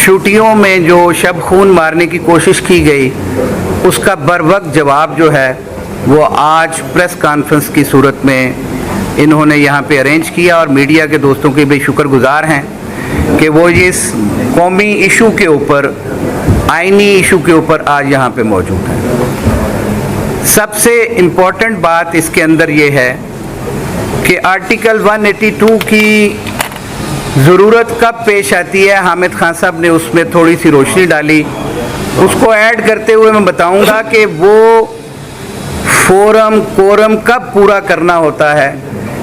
छुट्टियों में जो शब खून मारने की कोशिश की गई उसका बरवक्त जवाब जो है वो आज प्रेस कॉन्फ्रेंस की सूरत में इन्होंने यहाँ पे अरेंज किया और मीडिया के दोस्तों के भी शुक्रगुजार हैं कि वो इस कौमी इशू के ऊपर, आइनी इशू के ऊपर आज यहाँ पे मौजूद हैं। सबसे इम्पोर्टेंट बात इसके अंदर ये है कि आर्टिकल 182 की ज़रूरत कब पेश आती है। हामिद खान साहब ने उसमें थोड़ी सी रोशनी डाली। उसको ऐड करते हुए मैं बताऊंगा कि वो कोरम कब पूरा करना होता है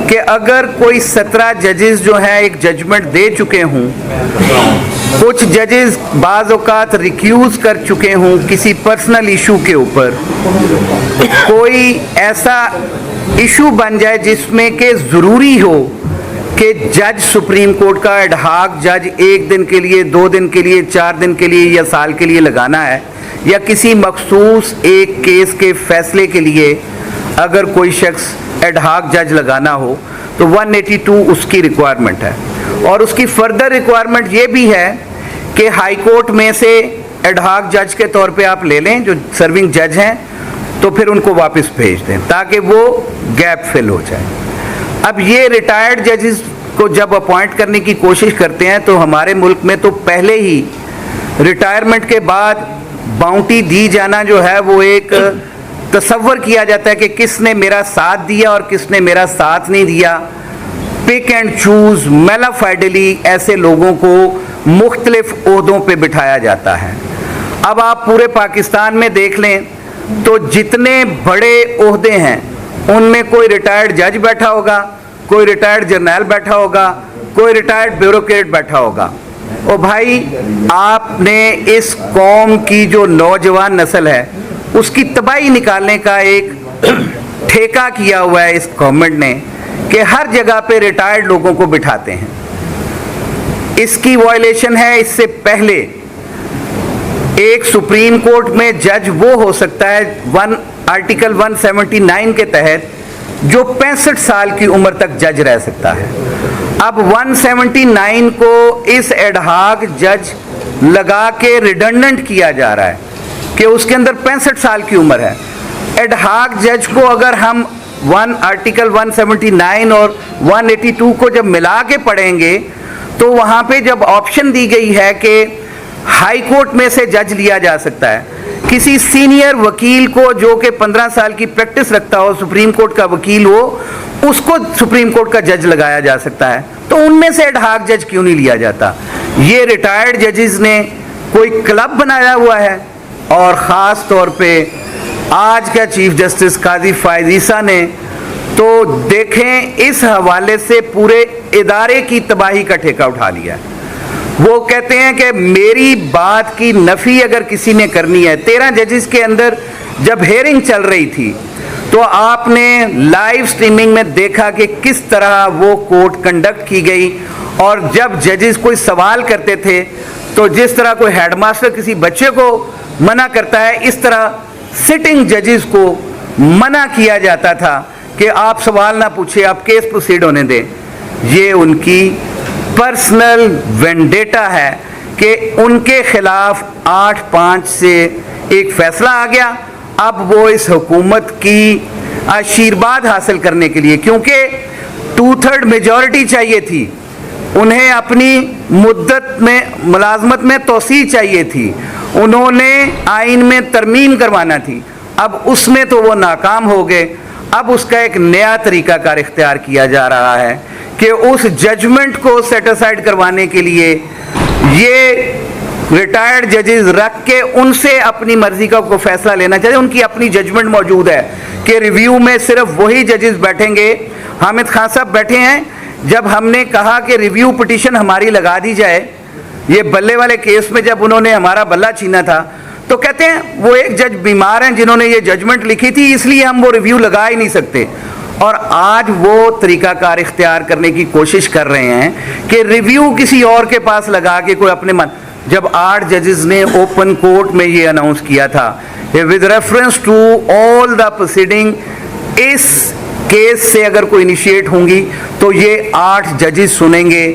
कि अगर कोई 17 जजेस जो हैं एक जजमेंट दे चुके हों, कुछ जजेस बाज़ औक़ात रिक्यूज़ कर चुके हों किसी पर्सनल इशू के ऊपर, कोई ऐसा इशू बन जाए जिसमें कि ज़रूरी हो कि जज सुप्रीम कोर्ट का एडहॉक जज 1 दिन के लिए, 2 दिन के लिए, 4 दिन के लिए या साल के लिए लगाना है, या किसी मखसूस एक केस के फैसले के लिए अगर कोई शख्स एडहॉक जज लगाना हो तो 182 उसकी रिक्वायरमेंट है। और उसकी फर्दर रिक्वायरमेंट ये भी है कि हाई कोर्ट में से एडहॉक जज के तौर पे आप ले लें जो सर्विंग जज हैं, तो फिर उनको वापस भेज दें ताकि वो गैप फिल हो जाए। अब ये रिटायर्ड जजेस को जब अपॉइंट करने की कोशिश करते हैं तो हमारे मुल्क में तो पहले ही रिटायरमेंट के बाद बाउंटी दी जाना जो है वो एक तसव्वुर किया जाता है कि किसने मेरा साथ दिया और किसने मेरा साथ नहीं दिया। पिक एंड चूज मेलाफाइडली ऐसे लोगों को मुख्तलिफ ओहदों पे बिठाया जाता है। अब आप पूरे पाकिस्तान में देख लें तो जितने बड़े ओहदे हैं उनमें कोई रिटायर्ड जज बैठा होगा, कोई रिटायर्ड जर्नल बैठा होगा, कोई रिटायर्ड ब्यूरोक्रेट बैठा होगा। ओ भाई, आपने इस कौम की जो नौजवान नस्ल है उसकी तबाही निकालने का एक ठेका किया हुआ है इस गवर्नमेंट ने कि हर जगह पे रिटायर्ड लोगों को बिठाते हैं। इसकी वायलेशन है। इससे पहले एक सुप्रीम कोर्ट में जज वो हो सकता है आर्टिकल 179 के तहत जो 65 साल की उम्र तक जज रह सकता है। अब 179 को इस एडहॉक जज लगा के रिडंडेंट किया जा रहा है कि उसके अंदर 65 साल की उम्र है। एडहॉक जज को अगर हम आर्टिकल 179 और 182 को जब मिला के पढ़ेंगे तो वहाँ पे जब ऑप्शन दी गई है कि हाई कोर्ट में से जज लिया जा सकता है, किसी सीनियर वकील को जो कि 15 साल की प्रैक्टिस रखता हो, सुप्रीम कोर्ट का वकील हो, उसको सुप्रीम कोर्ट का जज लगाया जा सकता है, तो उनमें से एडहॉक जज क्यों नहीं लिया जाता। ये रिटायर्ड जजेस ने कोई क्लब बनाया हुआ है। और ख़ास तौर पे आज का चीफ जस्टिस काजी फायद ईसा ने तो देखें इस हवाले से पूरे इदारे की तबाही का ठेका उठा लिया है। वो कहते हैं कि मेरी बात की नफ़ी अगर किसी ने करनी है, 13 जजेस के अंदर जब हेयरिंग चल रही थी तो आपने लाइव स्ट्रीमिंग में देखा कि किस तरह वो कोर्ट कंडक्ट की गई। और जब जजेस कोई सवाल करते थे तो जिस तरह कोई हेडमास्टर किसी बच्चे को मना करता है, इस तरह सिटिंग जजेस को मना किया जाता था कि आप सवाल ना पूछिए, आप केस प्रोसीड होने दें। ये उनकी पर्सनल वेंडेटा है कि उनके खिलाफ 8-5 से एक फैसला आ गया। अब वो इस हुकूमत की आशीर्वाद हासिल करने के लिए, क्योंकि 2/3 मेजॉरिटी चाहिए थी, उन्हें अपनी मुद्दत में मुलाजमत में तोसी चाहिए थी, उन्होंने आइन में तरमीम करवाना थी, अब उसमें तो वो नाकाम हो गए। अब उसका एक नया तरीकाकार इख्तियार किया जा रहा है कि उस जजमेंट को सेटिसाइड करवाने के लिए ये रिटायर्ड जजेस रख के उनसे अपनी मर्जी का को फैसला लेना चाहिए। उनकी अपनी जजमेंट मौजूद है कि रिव्यू में सिर्फ वही जजेस बैठेंगे। हामिद खान साहब बैठे हैं। जब हमने कहा कि रिव्यू पिटीशन हमारी लगा दी जाए, ये बल्ले वाले केस में जब उन्होंने हमारा बल्ला छीना था, तो कहते हैं वो एक जज बीमार हैं जिन्होंने ये जजमेंट लिखी थी, इसलिए हम वो रिव्यू लगा ही नहीं सकते। और आज वो तरीकाकार इख्तियार करने की कोशिश कर रहे हैं कि रिव्यू किसी और के पास लगा के कोई अपने मन। जब 8 जजेस ने ओपन कोर्ट में ये अनाउंस किया था with reference to all the proceeding, इस केस से अगर कोई इनिशिएट होंगी तो ये 8 जजेस सुनेंगे,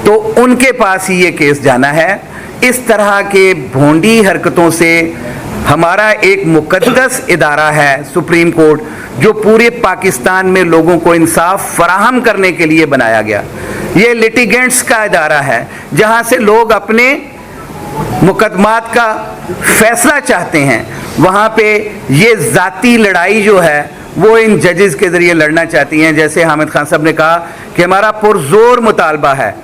तो उनके पास ही ये केस जाना है। इस तरह के भोंडी हरकतों से हमारा एक मुकद्दस इदारा है सुप्रीम कोर्ट, जो पूरे पाकिस्तान में लोगों को इंसाफ फराहम करने के लिए बनाया गया, ये लिटिगेंट्स का इदारा है जहां से लोग अपने मुकदमात का फैसला चाहते हैं। वहाँ पे ये ज़ाती लड़ाई जो है वो इन जजेस के ज़रिए लड़ना चाहती हैं। जैसे हामिद खान साहब ने कहा कि हमारा पुरजोर मुतालबा है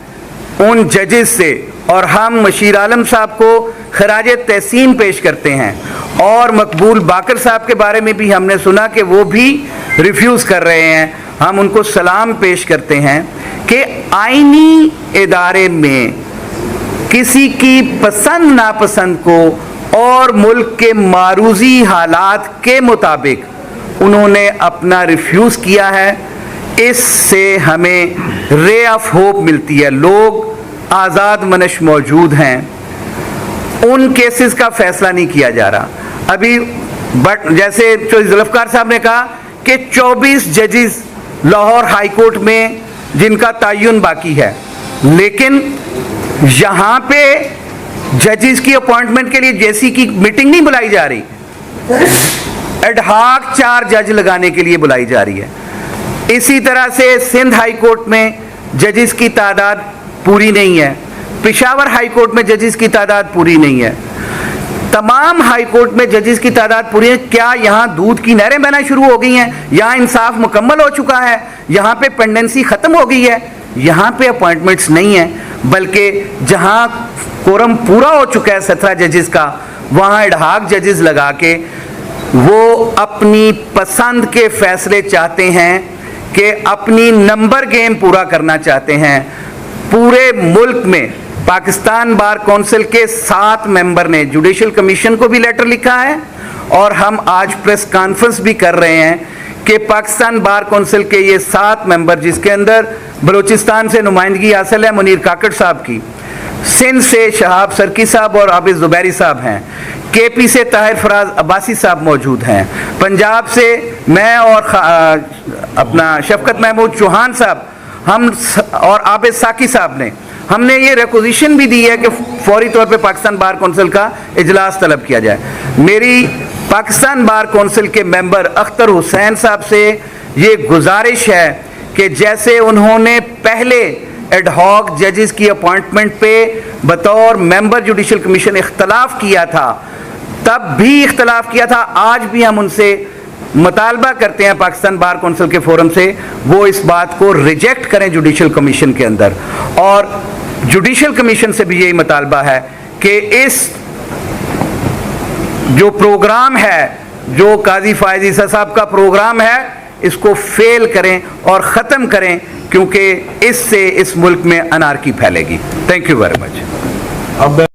उन जजेस से, और हम मशीर आलम साहब को खराज तहसीन पेश करते हैं, और मकबूल बाकर साहब के बारे में भी हमने सुना कि वो भी रिफ्यूज़ कर रहे हैं। हम उनको सलाम पेश करते हैं कि आईनी इदारे में किसी की पसंद नापसंद को और मुल्क के मारूजी हालात के मुताबिक उन्होंने अपना रिफ्यूज़ किया है। इससे हमें रे ऑफ होप मिलती है। लोग आज़ाद मनश मौजूद हैं, उन केसेस का फैसला नहीं किया जा रहा अभी। बट जैसे जुल्फ़िकार साहब ने कहा कि 24 जजेस लाहौर हाई कोर्ट में जिनका तयन बाकी है, लेकिन यहाँ पे जजेस की अपॉइंटमेंट के लिए जेसी की मीटिंग नहीं बुलाई जा रही, एडहॉक 4 जज लगाने के लिए बुलाई जा रही है। इसी तरह से सिंध हाई कोर्ट में जजेस की तादाद पूरी नहीं है, पेशावर हाई कोर्ट में जजेस की तादाद पूरी नहीं है, तमाम हाई कोर्ट में जजेस की तादाद पूरी है। क्या यहाँ दूध की नहरें बहना शुरू हो गई हैं? यहाँ इंसाफ मुकम्मल हो चुका है? यहाँ पे पेंडेंसी ख़त्म हो गई है? यहाँ पे अपॉइंटमेंट्स नहीं है, बल्कि जहाँ कोरम पूरा हो चुका है 17 जजेस का, वहाँ एडहॉक जजेस लगा के वो अपनी पसंद के फैसले चाहते हैं कि अपनी नंबर गेम पूरा करना चाहते हैं। पूरे मुल्क में पाकिस्तान बार कौंसिल के 7 मेंबर ने जुडिशल कमीशन को भी लेटर लिखा है, और हम आज प्रेस कॉन्फ्रेंस भी कर रहे हैं कि पाकिस्तान बार कौंसिल के ये 7 मेंबर, जिसके अंदर बलूचिस्तान से नुमाइंदगी हासिल है मुनीर काकड़ साहब की, सिंध से शहाब सरकी साहब और आबिद जुबैरी साहब हैं, केपी से ताहिर फराज अब्बासी साहब मौजूद हैं, पंजाब से मैं और अपना शफकत महमूद चौहान साहब, हम और आबिद साकी साहब ने हमने ये रिक्वेजिशन भी दी है कि फौरी तौर पे पाकिस्तान बार कौंसिल का इजलास तलब किया जाए। मेरी पाकिस्तान बार कौंसिल के मेंबर अख्तर हुसैन साहब से ये गुजारिश है कि जैसे उन्होंने पहले एडहॉक जजेस की अपॉइंटमेंट पे बतौर मेंबर जुडिशल कमीशन इख्तलाफ किया था, तब भी इख्तलाफ किया था, आज भी हम उनसे मुतालबा करते हैं पाकिस्तान बार कौंसिल के फोरम से वो इस बात को रिजेक्ट करें जुडिशल कमीशन के अंदर। और जुडिशल कमीशन से भी यही मुतालबा है कि इस जो प्रोग्राम है, जो काजी फायज ईसा साहब का प्रोग्राम है, इसको फेल करें और ख़त्म करें, क्योंकि इससे इस मुल्क में अनारकी फैलेगी। Thank you very much.